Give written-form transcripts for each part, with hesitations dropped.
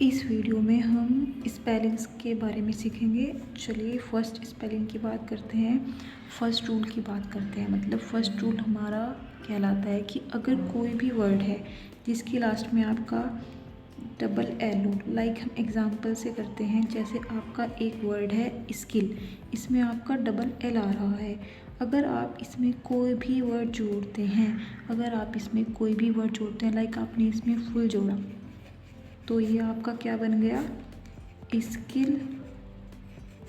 इस वीडियो में हम स्पेलिंग्स के बारे में सीखेंगे। चलिए फर्स्ट स्पेलिंग की बात करते हैं, फर्स्ट रूल की बात करते हैं। मतलब फर्स्ट रूल हमारा कहलाता है कि अगर कोई भी वर्ड है जिसकी लास्ट में आपका डबल एल हो, लाइक हम एग्जांपल से करते हैं। जैसे आपका एक वर्ड है स्किल, इसमें आपका डबल एल आ रहा है। अगर आप इसमें कोई भी वर्ड जोड़ते हैं, लाइक आपने इसमें फुल जोड़ा, तो ये आपका क्या बन गया, स्किल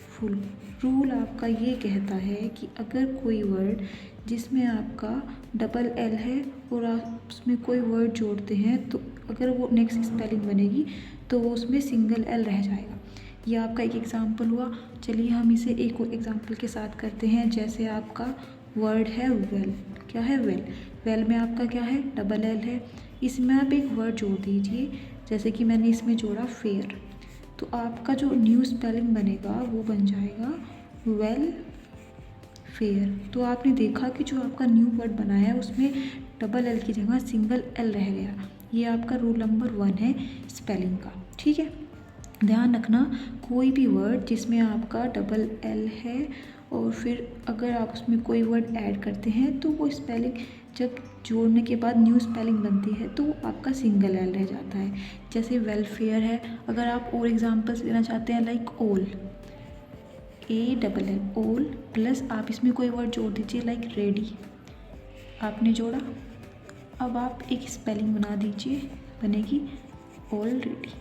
फुल। रूल आपका ये कहता है कि अगर कोई वर्ड जिसमें आपका डबल एल है और आप उसमें कोई वर्ड जोड़ते हैं, तो अगर वो नेक्स्ट स्पेलिंग बनेगी तो वो उसमें सिंगल एल रह जाएगा। ये आपका एक एग्जांपल हुआ। चलिए हम इसे एक और एग्जांपल के साथ करते हैं। जैसे आपका वर्ड है वेल, क्या है वेल, वेल में आपका क्या है, डबल एल है। इसमें आप एक वर्ड जोड़ दीजिए, जैसे कि मैंने इसमें जोड़ा फेयर, तो आपका जो न्यू स्पेलिंग बनेगा वो बन जाएगा वेल फेयर। तो आपने देखा कि जो आपका न्यू वर्ड बना है उसमें डबल एल की जगह सिंगल एल रह गया। ये आपका रूल नंबर 1 है स्पेलिंग का, ठीक है। ध्यान रखना, कोई भी वर्ड जिसमें आपका डबल एल है और फिर अगर आप उसमें कोई वर्ड ऐड करते हैं तो वो स्पेलिंग जब जोड़ने के बाद न्यू स्पेलिंग बनती है तो वो आपका सिंगल एल रह जाता है। जैसे वेलफेयर है। अगर आप और एग्जांपल्स देना चाहते हैं, लाइक ओल, ए डबल एल, ओल प्लस आप इसमें कोई वर्ड जोड़ दीजिए, लाइक रेडी, आपने जोड़ा। अब आप एक स्पेलिंग बना दीजिए, बनेगी ऑलरेडी।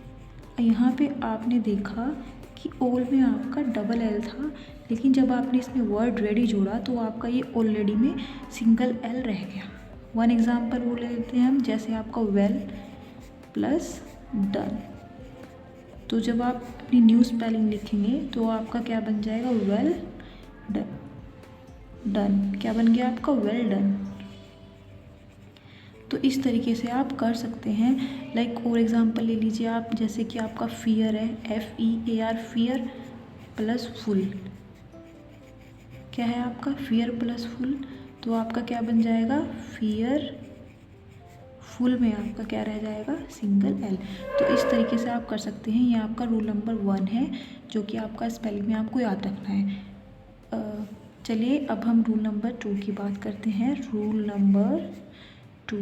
यहाँ पे आपने देखा कि ओल में आपका डबल एल था, लेकिन जब आपने इसमें वर्ड रेडी जोड़ा तो आपका ये ऑलरेडी में सिंगल एल रह गया। वन एग्जांपल वो ले लेते हैं हम। जैसे आपका वेल प्लस डन, तो जब आप अपनी न्यू स्पेलिंग लिखेंगे तो आपका क्या बन जाएगा, वेल डन। डन क्या बन गया आपका, वेल डन। तो इस तरीके से आप कर सकते हैं। लाइक और एग्जांपल ले लीजिए आप, जैसे कि आपका फियर है, FEAR, फियर प्लस फुल, क्या है आपका फियर प्लस फुल, तो आपका क्या बन जाएगा, फियर फुल में आपका क्या रह जाएगा, सिंगल एल। तो इस तरीके से आप कर सकते हैं। ये आपका रूल नंबर 1 है जो कि आपका स्पेलिंग में आपको याद रखना है। चलिए अब हम रूल नंबर 2 की बात करते हैं। रूल नंबर 2,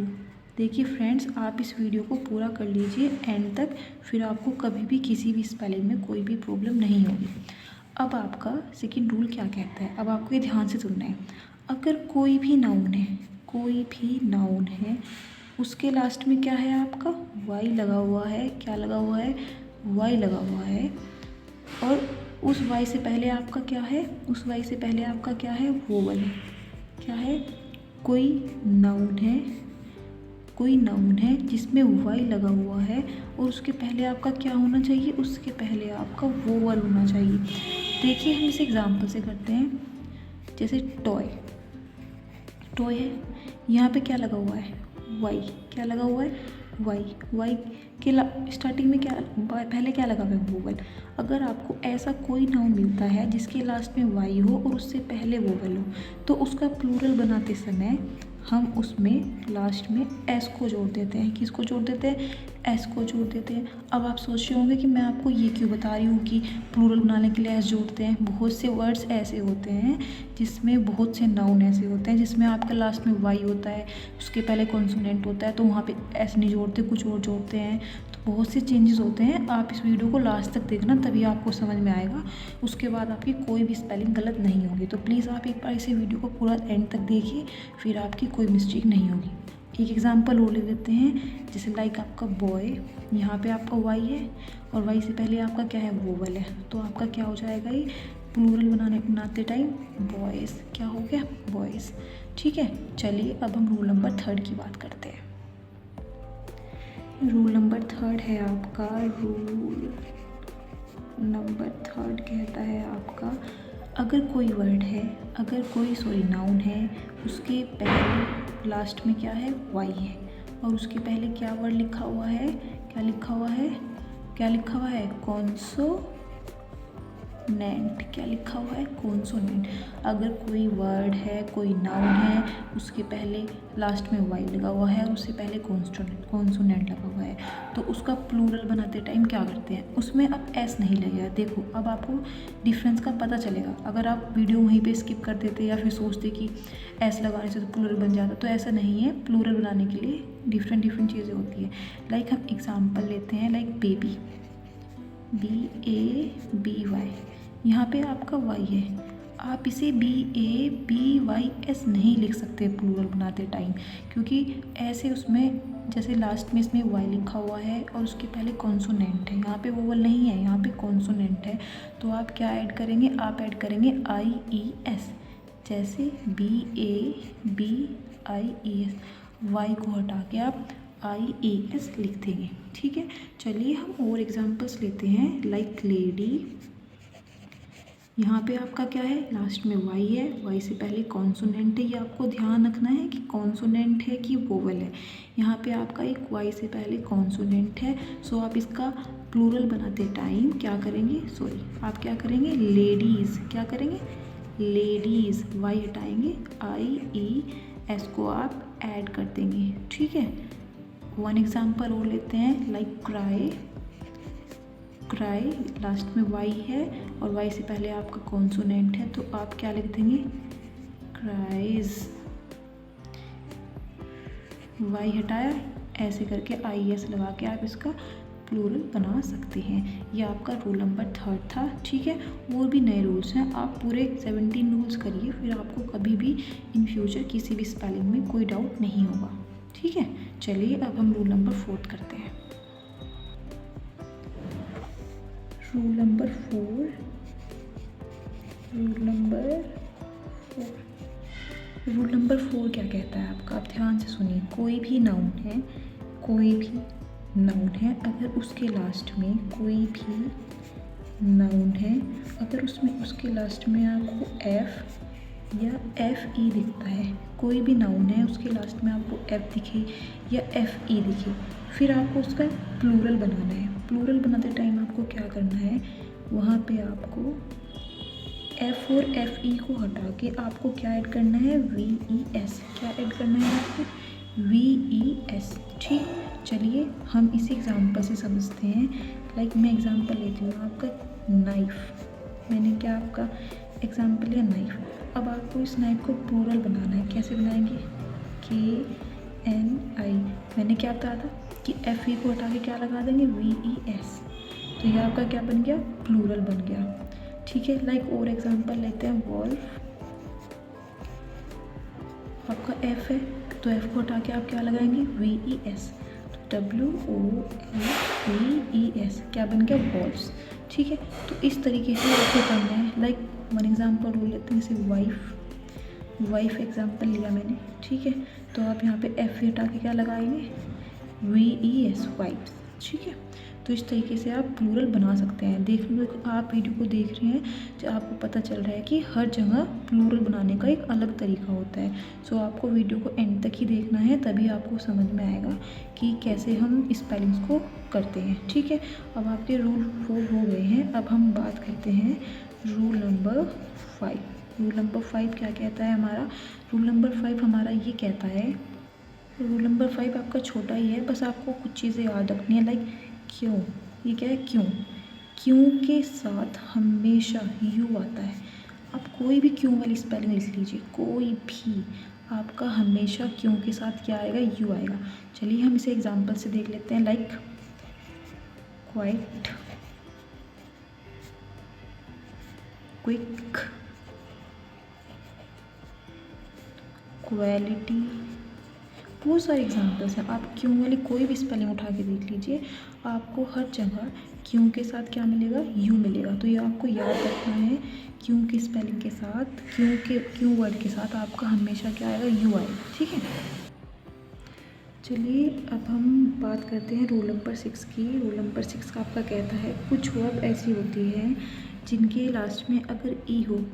देखिए फ्रेंड्स, आप इस वीडियो को पूरा कर लीजिए एंड तक, फिर आपको कभी भी किसी भी स्पेलिंग में कोई भी प्रॉब्लम नहीं होगी। अब आपका सेकंड रूल क्या कहता है, अब आपको ये ध्यान से सुनना है। अगर कोई भी नाउन है, उसके लास्ट में क्या है आपका, वाई लगा हुआ है। क्या लगा हुआ है, वाई लगा हुआ है। और उस वाई से पहले आपका क्या है, वोवल है। क्या है, कोई नाउन है जिसमें वाई लगा हुआ है और उसके पहले आपका क्या होना चाहिए, उसके पहले आपका वोवल होना चाहिए। देखिए हम इसे एग्जांपल से करते हैं। जैसे टॉय है, यहाँ पे क्या लगा हुआ है, वाई। क्या लगा हुआ है, वाई के स्टार्टिंग में क्या, पहले क्या लगा हुआ है, वोवल। अगर आपको ऐसा कोई नाउन मिलता है जिसके लास्ट में वाई हो और उससे पहले वोवल हो, तो उसका प्लूरल बनाते समय हम उसमें लास्ट में एस को जोड़ देते हैं। किसको जोड़ देते हैं, एस को जोड़ देते हैं। अब आप सोच रहे होंगे कि मैं आपको ये क्यों बता रही हूँ कि प्लूरल बनाने के लिए एस जोड़ते हैं। बहुत से वर्ड्स ऐसे होते हैं जिसमें, बहुत से नाउन ऐसे होते हैं जिसमें आपका लास्ट में वाई होता है, उसके पहले कॉन्सोनेंट होता है, तो वहाँ पे एस नहीं जोड़ते, कुछ और जोड़ते हैं। तो बहुत से चेंजेस होते हैं। आप इस वीडियो को लास्ट तक देखना, तभी आपको समझ में आएगा। उसके बाद आपकी कोई भी स्पेलिंग गलत नहीं होगी। तो प्लीज़ आप एक बार इसे वीडियो को पूरा एंड तक देखिए, फिर आपकी कोई मिस्टेक नहीं होगी। एक एग्जांपल और ले लेते हैं। जैसे लाइक आपका बॉय, यहाँ पे आपका वाई है और वाई से पहले आपका क्या है, वोवल है, तो आपका क्या हो जाएगा, ये प्लूरल बनाते टाइम बॉयज़, क्या हो गया, बॉयज़। ठीक है, चलिए अब हम रूल नंबर 3 की बात करते हैं। रूल नंबर 3 है आपका, रूल नंबर 3 कहता है आपका, अगर कोई वर्ड है, नाउन है, उसके पहले लास्ट में क्या है, वाई है, और उसके पहले क्या वर्ड लिखा हुआ है, कॉन्सोनेंट। क्या लिखा हुआ है? कॉन्सोनेंट। अगर कोई वर्ड है, कोई नाउन है, उसके पहले लास्ट में वाई लगा हुआ है और उससे पहले कॉन्सोनेंट लगा हुआ है, तो उसका प्लूरल बनाते टाइम क्या करते हैं? उसमें अब एस नहीं लगेगा। देखो अब आपको डिफरेंस का पता चलेगा। अगर आप वीडियो वहीं पे स्किप कर देते या फिर सोचते कि एस लगाने से तो प्लूरल बन जाता, तो ऐसा नहीं है। प्लूरल बनाने के लिए डिफरेंट चीज़ें होती है। लाइक हम एग्जाम्पल लेते हैं, लाइक बेबी, BABY, यहाँ पे आपका वाई है, आप इसे BABYS नहीं लिख सकते प्लूरल बनाते टाइम, क्योंकि ऐसे उसमें जैसे लास्ट में इसमें वाई लिखा हुआ है और उसके पहले कॉन्सोनेंट है, यहाँ पे वोवल नहीं है, यहाँ पे कॉन्सोनेंट है। तो आप क्या ऐड करेंगे? आप ऐड करेंगे IES, जैसे BABIES, वाई को हटा के आप IES लिख देंगे। ठीक है, चलिए हम और एग्जांपल्स लेते हैं, लाइक लेडी, यहाँ पे आपका क्या है? लास्ट में वाई है, वाई से पहले कॉन्सोनेंट है। ये आपको ध्यान रखना है कि कॉन्सोनेंट है कि वोवल है। यहाँ पे आपका एक वाई से पहले कॉन्सोनेंट है, सो आप इसका प्लूरल बनाते टाइम क्या करेंगे? आप क्या करेंगे? लेडीज़। क्या करेंगे? लेडीज़। वाई हटाएंगे, IES को आप ऐड कर देंगे। ठीक है, वन एग्जाम्पल और लेते हैं, लाइक क्राई, लास्ट में वाई है और वाई से पहले आपका कॉन्सोनेंट है, तो आप क्या लिख देंगे? क्राइज। वाई हटाया, ऐसे करके IES लगा के आप इसका प्लूरल बना सकते हैं। ये आपका रूल नंबर 3 था। ठीक है, और भी नए रूल्स हैं, आप पूरे 17 रूल्स करिए, फिर आपको कभी भी इन फ्यूचर किसी भी स्पेलिंग में कोई डाउट नहीं होगा। ठीक है, चलिए अब हम रूल नंबर 4 करते हैं। रूल नंबर 4 क्या कहता है आपका? आप ध्यान से सुनिए। कोई भी नाउन है, अगर उसके लास्ट में कोई भी नाउन है, अगर उसके लास्ट में आपको F या FE दिखता है, कोई भी नाउन है उसके लास्ट में आपको F दिखे या FE दिखे, फिर आपको उसका प्लूरल बनाना है। प्लूरल बनाते टाइम आपको क्या करना है? वहाँ पे आपको F और FE को हटा के आपको क्या ऐड करना है? VES। क्या ऐड करना है आपको? VES। ठीक, चलिए हम इसी एग्जाम्पल से समझते हैं। लाइक मैं एग्जाम्पल लेती हूँ आपका नाइफ। मैंने क्या आपका एग्जाम्पल लिया? नाइफ। अब आपको इस नाइफ को प्लूरल बनाना है। कैसे बनाएंगे? KNI। मैंने क्या बताया था कि FE को हटा के क्या लगा देंगे? VES। तो ये आपका क्या बन गया? प्लूरल बन गया। ठीक है, लाइक और एग्जाम्पल लेते हैं, वॉल्फ। आपका F है तो F को हटा के आप क्या लगाएंगे? VES। तो WOLVES क्या बन गया? वॉल्व्स। ठीक है, तो इस तरीके से आपको करना है। लाइक वन एग्जाम्पल और लेते हैं, जैसे वाइफ एग्जाम्पल लिया मैंने। ठीक है, तो आप यहाँ पे F हटा के क्या लगाएंगे? VES, वाइफ्स। ठीक है, तो इस तरीके से आप प्लूरल बना सकते हैं। देख लो, आप वीडियो को देख रहे हैं तो आपको पता चल रहा है कि हर जगह प्लूरल बनाने का एक अलग तरीका होता है। सो आपको वीडियो को एंड तक ही देखना है, तभी आपको समझ में आएगा कि कैसे हम स्पेलिंग्स को करते हैं। ठीक है, अब आपके रूल 4 हो गए हैं। अब हम बात करते हैं रूल नंबर 5। रूल नंबर 5 क्या कहता है हमारा? रूल नंबर 5 हमारा ये कहता है, रूल नंबर 5 आपका छोटा ही है, बस आपको कुछ चीज़ें याद रखनी है। लाइक क्यों, ये क्या है? क्यों के साथ हमेशा यू आता है। आप कोई भी क्यों वाली स्पेलिंग लिख लीजिए, कोई भी, आपका हमेशा क्यों के साथ क्या आएगा? यू आएगा। चलिए हम इसे एग्जांपल से देख लेते हैं। लाइक क्वाइट, क्विक, क्वालिटी, बहुत सारे एग्जांपल्स हैं। आप क्यों वाली कोई भी स्पेलिंग उठा के देख लीजिए, आपको हर जगह क्यों के साथ क्या मिलेगा? यू मिलेगा। तो ये आपको याद रखना है, क्यों की स्पेलिंग के साथ, क्यों वर्ड के साथ आपका हमेशा क्या आएगा? यू आएगा। ठीक है, चलिए अब हम बात करते हैं रूल नंबर 6 की। रूल नंबर 6 का आपका कहता है, कुछ वर्ब ऐसी होती है जिनके लास्ट में अगर ई हो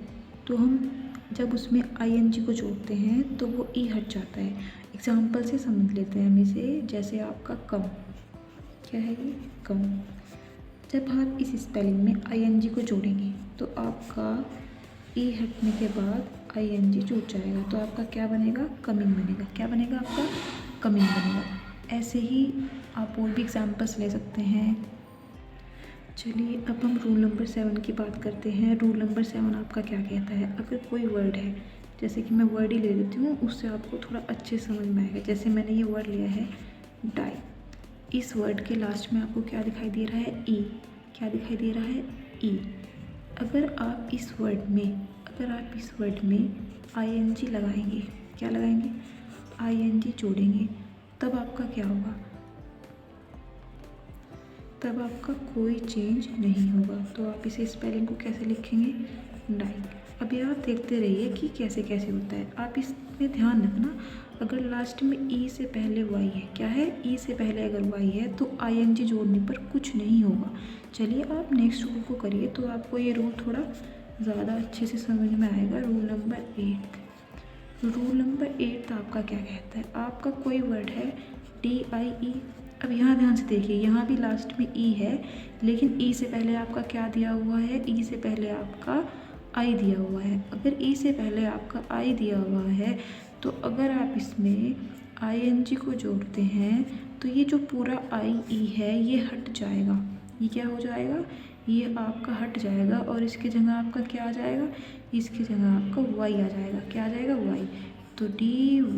तो हम जब उसमें ING को जोड़ते हैं तो वो ई हट जाता है। एग्जाम्पल से समझ लेते हैं हम इसे। जैसे आपका कम, क्या है ये? कम। जब आप इस स्पेलिंग में आईएनजी को जोड़ेंगे तो आपका ई हटने के बाद आईएनजी जुड़ जाएगा, तो आपका क्या बनेगा, कमिंग बनेगा। क्या बनेगा आपका, कमिंग बनेगा। ऐसे ही आप और भी एग्जाम्पल्स ले सकते हैं। चलिए अब हम रूल नंबर 7 की बात करते हैं। रूल नंबर 7 आपका क्या कहता है, अगर कोई वर्ड है, जैसे कि मैं वर्ड ही ले लेती हूँ, उससे आपको थोड़ा अच्छे समझ में आएगा। जैसे मैंने ये वर्ड लिया है डाई। इस वर्ड के लास्ट में आपको क्या दिखाई दे रहा है, ई। क्या दिखाई दे रहा है, ई। अगर आप इस वर्ड में आईएनजी लगाएंगे, क्या लगाएंगे, आईएनजी जोड़ेंगे, तब आपका क्या होगा, तब आपका कोई चेंज नहीं होगा। तो आप इसे स्पेलिंग को कैसे लिखेंगे, डाई। अभी आप देखते रहिए कि कैसे कैसे होता है। आप इसमें ध्यान रखना, अगर लास्ट में ई से पहले वाई है, क्या है, ई से पहले अगर वाई है तो आईएनजी जोड़ने पर कुछ नहीं होगा। चलिए आप नेक्स्ट रूल को करिए तो आपको ये रूल थोड़ा ज़्यादा अच्छे से समझ में आएगा। Rule number 8। रूल नंबर 8 आपका क्या कहता है, आपका कोई वर्ड है DIE। अब यहाँ ध्यान से देखिए, यहाँ भी लास्ट में ई है, लेकिन ई से पहले आपका क्या दिया हुआ है, ई से पहले आपका आई दिया हुआ है। अगर ई से पहले आपका आई दिया हुआ है तो अगर आप इसमें आईएनजी को जोड़ते हैं तो ये जो पूरा IE है ये हट जाएगा। ये क्या हो जाएगा, ये आपका हट जाएगा और इसकी जगह आपका क्या आ जाएगा, इसकी जगह आपका वाई आ जाएगा। क्या आ जाएगा, वाई। तो DYING।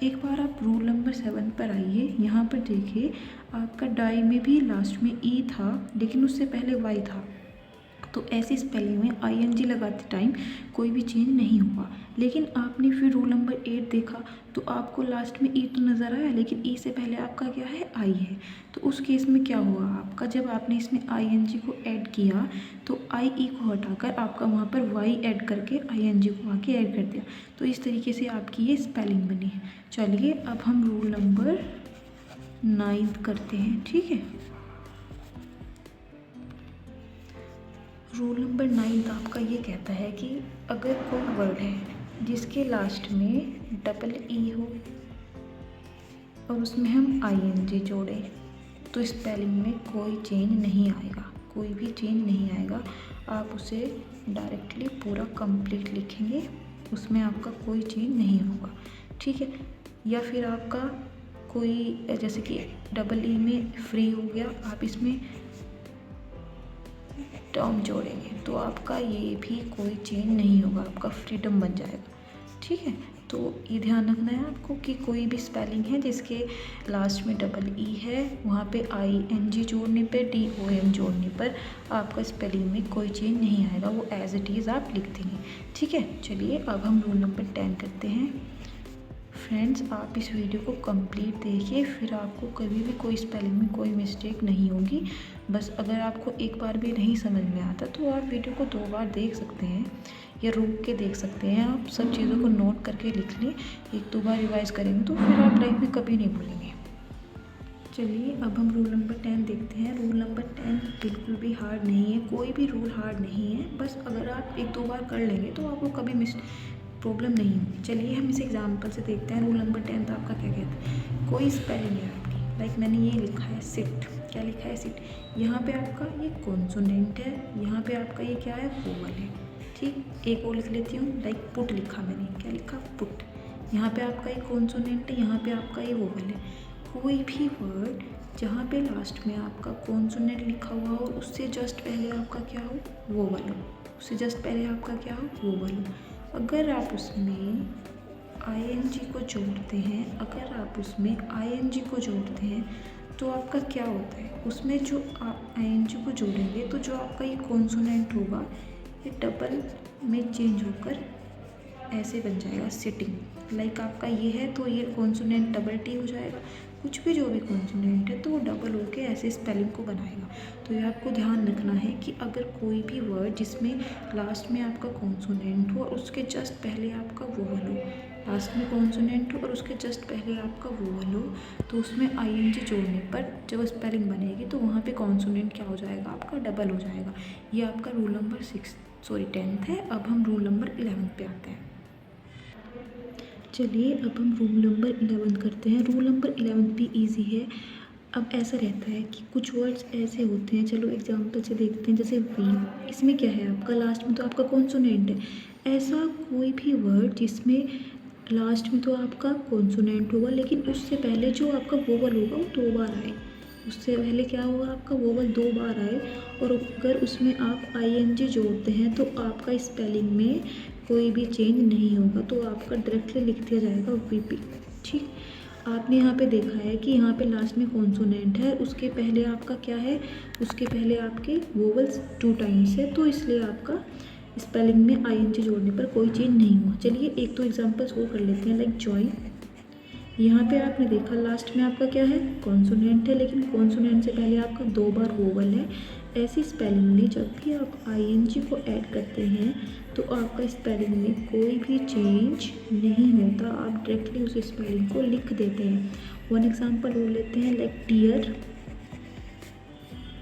एक बार आप रूल नंबर 7 पर आइए, यहाँ पर देखिए आपका डाई में भी लास्ट में ई था लेकिन उससे पहले वाई था, तो ऐसी स्पेलिंग में आईएनजी लगाते टाइम कोई भी चेंज नहीं हुआ। लेकिन आपने फिर रूल नंबर 8 देखा तो आपको लास्ट में ई तो नज़र आया, लेकिन ई से पहले आपका क्या है, आई है। तो उस केस में क्या हुआ आपका, जब आपने इसमें आईएनजी को ऐड किया तो IE को हटाकर आपका वहाँ पर वाई ऐड करके आईएनजी को आके ऐड कर दिया। तो इस तरीके से आपकी ये स्पेलिंग बनी है। चलिए अब हम रूल नंबर 9 करते हैं, ठीक है। रूल नंबर 9 आपका ये कहता है कि अगर कोई वर्ड है जिसके लास्ट में डबल ई हो और उसमें हम आईएनजी जोड़ें तो स्पेलिंग में कोई चेंज नहीं आएगा, कोई भी चेंज नहीं आएगा। आप उसे डायरेक्टली पूरा कंप्लीट लिखेंगे, उसमें आपका कोई चेंज नहीं होगा, ठीक है। या फिर आपका कोई जैसे कि डबल ई में फ्री हो गया, आप इसमें टर्म जोड़ेंगे तो आपका ये भी कोई चेंज नहीं होगा, आपका फ्रीडम बन जाएगा, ठीक है। तो ये ध्यान रखना है आपको कि कोई भी स्पेलिंग है जिसके लास्ट में डबल ई है, वहाँ पे ING जोड़ने पे DOM जोड़ने पर आपका स्पेलिंग में कोई चेंज नहीं आएगा, वो एज इट इज़ आप लिख देंगे, ठीक है। चलिए अब हम रूल नंबर 10 करते हैं। फ्रेंड्स आप इस वीडियो को कंप्लीट देखिए, फिर आपको कभी भी कोई स्पेलिंग में कोई मिस्टेक नहीं होगी। बस अगर आपको एक बार भी नहीं समझ में आता तो आप वीडियो को 2 बार देख सकते हैं या रुक के देख सकते हैं। आप सब चीज़ों को नोट करके लिख लें, 1-2 बार रिवाइज़ करेंगे तो फिर आप लाइफ में कभी नहीं भूलेंगे। चलिए अब हम रूल नंबर 10 देखते हैं। रूल नंबर 10 बिल्कुल भी हार्ड नहीं है, कोई भी रूल हार्ड नहीं है। बस अगर आप 1-2 बार कर लेंगे तो आपको कभी प्रॉब्लम नहीं होगी। चलिए हम इस एग्जाम्पल से देखते हैं। रूल नंबर 10 आपका क्या कहता है, कोई स्पेलिंग है आपकी, लाइक मैंने ये लिखा है सिट। क्या लिखा है, सिट। यहाँ पे आपका ये कॉन्सोनेंट है, यहाँ पे आपका ये क्या है, वोवल है, ठीक। एक और लिख लेती हूँ, लाइक पुट लिखा मैंने। क्या लिखा, पुट। यहाँ पे आपका ये कॉन्सोनेंट है, यहाँ पे आपका ये वोवल है। कोई भी वर्ड जहाँ पे लास्ट में आपका कॉन्सोनेंट लिखा हुआ हो उससे जस्ट पहले आपका क्या हो, वोवल हो। उससे जस्ट पहले आपका क्या हो, वोवल हो। अगर आप उसमें ING को जोड़ते हैं, अगर आप उसमें ING को जोड़ते हैं तो आपका क्या होता है, उसमें जो आप ING को जोड़ेंगे तो जो आपका ये कॉन्सोनेंट होगा ये डबल में चेंज होकर ऐसे बन जाएगा, सिटिंग। लाइक आपका ये है तो ये कॉन्सोनेंट डबल टी हो जाएगा। कुछ भी जो भी कॉन्सोनेंट है तो वो डबल होके ऐसे स्पेलिंग को बनाएगा। तो ये आपको ध्यान रखना है कि अगर कोई भी वर्ड जिसमें लास्ट में आपका कॉन्सोनेंट हो और उसके जस्ट पहले आपका वोवल हो, लास्ट में कॉन्सोनेंट हो और उसके जस्ट पहले आपका वोवल हो, तो उसमें ING जोड़ने पर जब स्पेलिंग बनेगी तो वहाँ पे कॉन्सोनेंट क्या हो जाएगा, आपका डबल हो जाएगा। ये आपका रूल नंबर 10th है। अब हम रूल नंबर 11 पे आते हैं। चलिए अब हम रूल नंबर 11 करते हैं। रूल नंबर 11 भी ईजी है। अब ऐसा रहता है कि कुछ वर्ड्स ऐसे होते हैं, चलो एग्जाम्पल से देखते हैं, जैसे वी, इसमें क्या है आपका लास्ट में तो आपका कॉन्सोनेंट है। ऐसा कोई भी वर्ड जिसमें लास्ट में तो आपका कॉन्सोनेंट होगा लेकिन उससे पहले जो आपका वोवल होगा वो 2 बार आए, उससे पहले क्या होगा आपका वोवल 2 बार आए, और अगर उसमें आप ING जोड़ते हैं तो आपका स्पेलिंग में कोई भी चेंज नहीं होगा, तो आपका डायरेक्टली लिख दिया जाएगा VP। ठीक, आपने यहाँ पे देखा है कि यहाँ पे लास्ट में कॉन्सोनेंट है, उसके पहले आपका क्या है, उसके पहले आपके वोवल्स 2 टाइम्स है, तो इसलिए आपका स्पेलिंग में ING जोड़ने पर कोई चेंज नहीं हुआ। चलिए एक तो एग्जांपल्स वो कर लेते हैं, लाइक जॉइन। यहाँ पे आपने देखा लास्ट में आपका क्या है, कॉन्सोनेंट है, लेकिन कॉन्सोनेंट से पहले आपका 2 बार वोवल है। ऐसी स्पेलिंग में जब भी आप ING को ऐड करते हैं तो आपका स्पेलिंग में कोई भी चेंज नहीं होता, आप डायरेक्टली उस स्पेलिंग को लिख देते हैं। वन एग्जांपल वो लेते हैं, लाइक टीयर।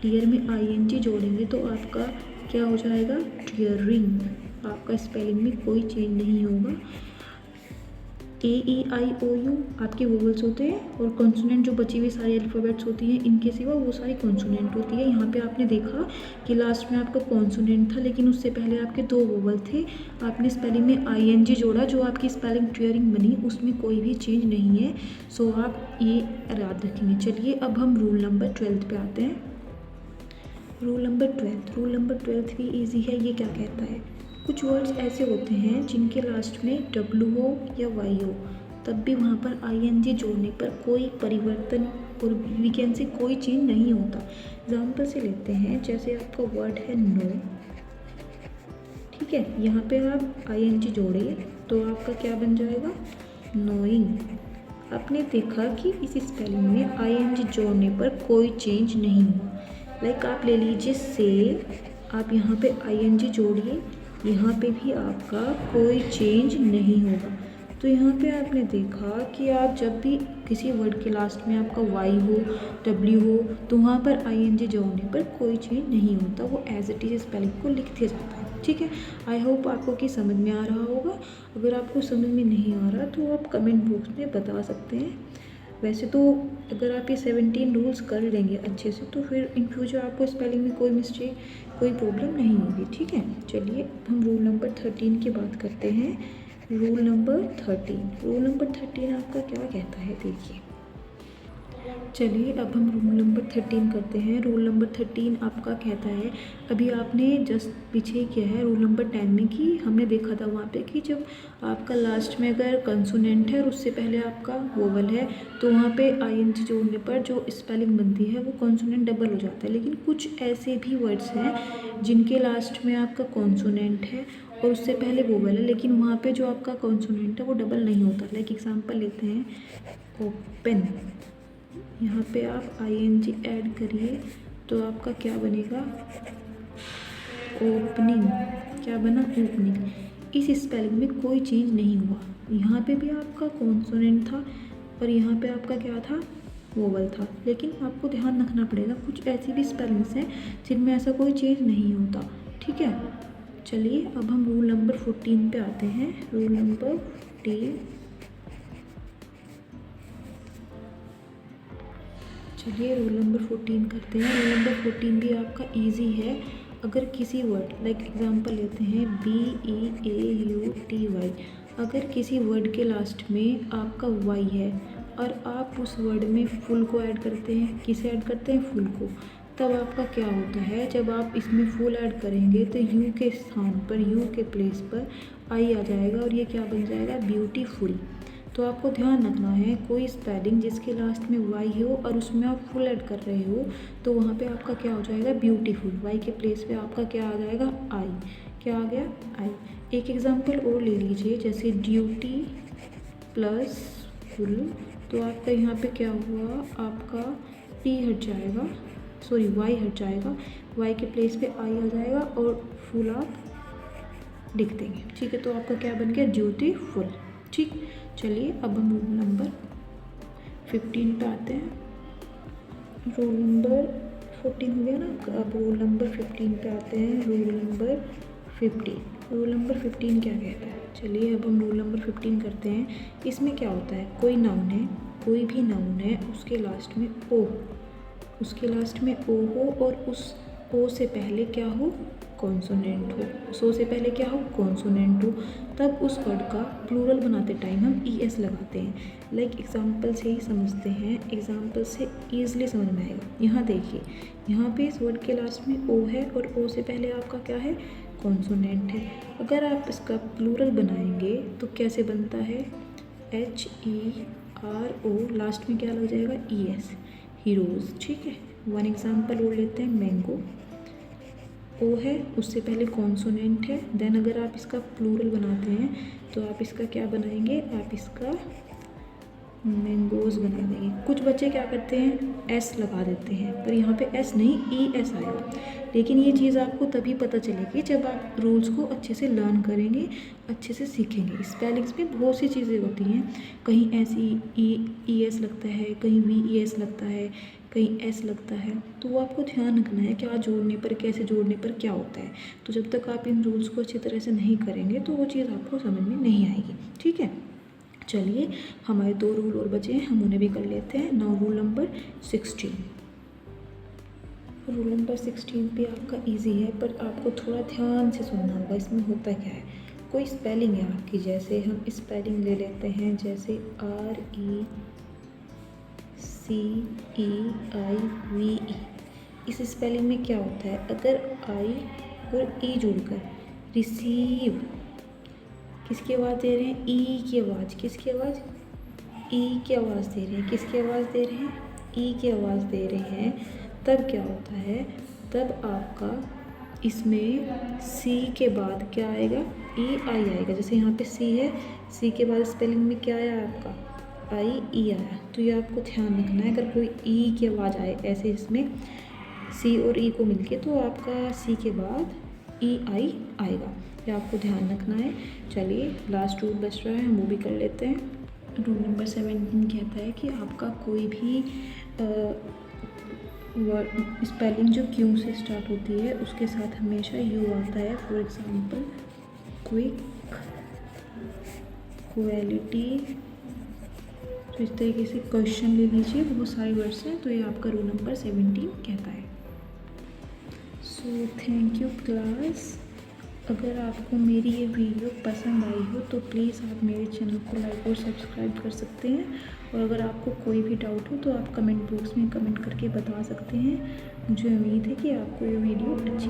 टीयर में ING जोड़ेंगे तो आपका क्या हो जाएगा, टीयरिंग। आपका स्पेलिंग में कोई चेंज नहीं होगा। AEIOU आपके वोवल्स होते हैं, और कॉन्सोनेंट जो बची हुई सारी अल्फ़ाबेट्स होती हैं इनके सिवा वो सारी कॉन्सोनेंट होती है। यहाँ पे आपने देखा कि लास्ट में आपका कॉन्सोनेंट था लेकिन उससे पहले आपके 2 वोवल थे, आपने स्पेलिंग में ING जोड़ा, जो आपकी स्पेलिंग टीयरिंग बनी, उसमें कोई भी चेंज नहीं है। सो आप ये याद रखेंगे। चलिए अब हम रूल नंबर 12 पे आते हैं। रूल नंबर 12 भी ईजी है। ये क्या कहता है, कुछ वर्ड्स ऐसे होते हैं जिनके लास्ट में W हो या Y हो, तब भी वहाँ पर ING जोड़ने पर कोई परिवर्तन और वी कैन से कोई चेंज नहीं होता। एग्जाम्पल से लेते हैं, जैसे आपका वर्ड है नो, ठीक है, यहाँ पे आप ING जोड़िए तो आपका क्या बन जाएगा, नोइंग। आपने देखा कि इस स्पेलिंग में ING जोड़ने पर कोई चेंज नहीं हुआ। लाइक आप ले लीजिए से, आप यहाँ पे ING जोड़िए, यहाँ पे भी आपका कोई चेंज नहीं होगा। तो यहाँ पे आपने देखा कि आप जब भी किसी वर्ड के लास्ट में आपका Y हो, W हो, तो वहाँ पर ING जोड़ने पर कोई चेंज नहीं होता, वो एज इट इज़ स्पेलिंग को लिख दिया जाता है। ठीक है, आई होप आपको कि समझ में आ रहा होगा। अगर आपको समझ में नहीं आ रहा तो आप कमेंट बॉक्स में बता सकते हैं। वैसे तो अगर आप ये 17 रूल्स कर लेंगे अच्छे से तो फिर इन फ्यूचर आपको स्पेलिंग में कोई मिस्टेक, कोई प्रॉब्लम नहीं होगी। ठीक है, चलिए हम रूल नंबर 13 की बात करते हैं। रूल नंबर 13 आपका क्या कहता है, देखिए। चलिए अब हम रूल नंबर 13 करते हैं। रूल नंबर 13 आपका कहता है, अभी आपने जस्ट पीछे किया है रूल नंबर 10 में, कि हमने देखा था वहाँ पे कि जब आपका लास्ट में अगर कंसोनेंट है और उससे पहले आपका वोवल है तो वहाँ पे ING जोड़ने पर जो स्पेलिंग बनती है वो कंसोनेंट डबल हो जाता है। लेकिन कुछ ऐसे भी वर्ड्स हैं जिनके लास्ट में आपका कंसोनेंट है और उससे पहले वोवल है, लेकिन वहाँ पे जो आपका कंसोनेंट है वो डबल नहीं होता। लाइक एग्जांपल लेते हैं, ओपन। यहाँ पे आप ING ऐड करिए तो आपका क्या बनेगा, ओपनिंग। क्या बना, ओपनिंग। इस स्पेलिंग में कोई चेंज नहीं हुआ। यहाँ पे भी आपका कॉन्सोनेंट था और यहाँ पे आपका क्या था, वोवल था। लेकिन आपको ध्यान रखना पड़ेगा, कुछ ऐसी भी स्पेलिंग्स हैं जिनमें ऐसा कोई चेंज नहीं होता। ठीक है, चलिए अब हम रूल नंबर 14 पे आते हैं। रूल नंबर 14, चलिए रूल नंबर 14 करते हैं। रूल नंबर 14 भी आपका इजी है। अगर किसी वर्ड, लाइक एग्जांपल लेते हैं BEAUTY, अगर किसी वर्ड के लास्ट में आपका Y है और आप उस वर्ड में फुल को ऐड करते हैं, किसे ऐड करते हैं, फुल को, तब आपका क्या होता है, जब आप इसमें फुल ऐड करेंगे तो U के स्थान पर, U के प्लेस पर I आ जाएगा और ये क्या बन जाएगा, ब्यूटीफुल। तो आपको ध्यान रखना है, कोई स्पेलिंग जिसके लास्ट में Y हो और उसमें आप फुल ऐड कर रहे हो तो वहाँ पे आपका क्या हो जाएगा, ब्यूटीफुल। Y के प्लेस पे आपका क्या आ जाएगा, I। क्या आ गया, I। एक एग्जांपल और ले लीजिए, जैसे ड्यूटी प्लस फुल, तो आपका यहाँ पे क्या हुआ, आपका T हट जाएगा, सॉरी Y हट जाएगा, Y के प्लेस पे I आ जाएगा और फुल आप लिख देंगे। ठीक है, तो आपका क्या बन गया, ब्यूटीफुल। ठीक, चलिए अब हम रूल नंबर 15 पे आते हैं। रूल नंबर 14 हो गया ना, अब रूल नंबर 15 पे आते हैं। रूल नंबर 15, रूल नंबर 15 क्या कहता है, चलिए अब हम रूल नंबर 15 करते हैं। इसमें क्या होता है, कोई नाउन है, कोई भी नाउन है, उसके लास्ट में O उसके लास्ट में ओ हो और उस ओ से पहले क्या हो, कॉन्सोनेंट हो, सो से पहले क्या हो, कॉन्सोनेंट हो, तब उस वर्ड का प्लूरल बनाते टाइम हम ई एस लगाते हैं। लाइक एग्जाम्पल से ही समझते हैं, एग्जाम्पल से ईजिली समझ में आएगा। यहाँ देखिए, यहाँ पे इस वर्ड के लास्ट में ओ है और ओ से पहले आपका क्या है, कॉन्सोनेंट है। अगर आप इसका प्लूरल बनाएंगे तो कैसे बनता है, HERO, लास्ट में क्या लग जाएगा, ES, हीरोज़। ठीक है, वन एग्जाम्पल और लेते हैं, मैंगो, ओ है, उससे पहले कॉन्सोनेंट है, देन अगर आप इसका प्लूरल बनाते हैं तो आप इसका क्या बनाएंगे, आप इसका मैंगोज़ बना देंगे। कुछ बच्चे क्या करते हैं, एस लगा देते हैं, पर यहाँ पे एस नहीं, ES आएगा। लेकिन ये चीज़ आपको तभी पता चलेगी जब आप रूल्स को अच्छे से लर्न करेंगे, अच्छे से सीखेंगे। स्पेलिंग्स में बहुत सी चीज़ें होती हैं, कहीं ES लगता है, कहीं VES लगता है, कहीं एस लगता है, तो वो आपको ध्यान रखना है क्या जोड़ने पर, कैसे जोड़ने पर क्या होता है। तो जब तक आप इन रूल्स को अच्छी तरह से नहीं करेंगे तो वो चीज़ आपको समझ में नहीं आएगी। ठीक है, चलिए हमारे 2 रूल और बचे हैं, हम उन्हें भी कर लेते हैं। Now rule number 16। Rule number 16 भी आपका इजी है, पर आपको थोड़ा ध्यान से सुनना होगा। इसमें होता क्या है, कोई स्पेलिंग है आपकी, जैसे हम स्पेलिंग ले लेते हैं, जैसे RECEIVE। इस स्पेलिंग में क्या होता है, अगर आई और ई जुड़कर रिसीव, किसकी आवाज़ दे रहे हैं, ई की आवाज़, किसकी आवाज़, ई की आवाज़ दे रहे हैं, किसकी आवाज़ दे रहे हैं, ई की आवाज़ दे रहे हैं, तब क्या होता है, तब आपका इसमें सी के बाद क्या आएगा, EI आएगा। जैसे यहाँ पे सी है, सी के बाद स्पेलिंग में क्या आया आपका, IE आया। तो ये आपको ध्यान रखना है, अगर कोई ई की आवाज़ आए ऐसे इसमें सी और ई को मिलके, तो आपका सी के बाद EI आएगा, ये आपको ध्यान रखना है। चलिए लास्ट रूल बच रहा है, हम वो भी कर लेते हैं। रूल नंबर 17 कहता है कि आपका कोई भी स्पेलिंग जो क्यू से स्टार्ट होती है उसके साथ हमेशा यू आता है। फॉर एग्जांपल क्विक, क्वालिटी, तो इस तरीके से क्वेश्चन ले लीजिए, बहुत सारे वर्ड्स हैं, तो ये आपका रूल नंबर 17 कहता है। So thank you class. अगर आपको मेरी ये वीडियो पसंद आई हो तो प्लीज़ आप मेरे चैनल को लाइक और सब्सक्राइब कर सकते हैं, और अगर आपको कोई भी डाउट हो तो आप कमेंट बॉक्स में कमेंट करके बता सकते हैं। मुझे उम्मीद है कि आपको ये वीडियो अच्छी लगी।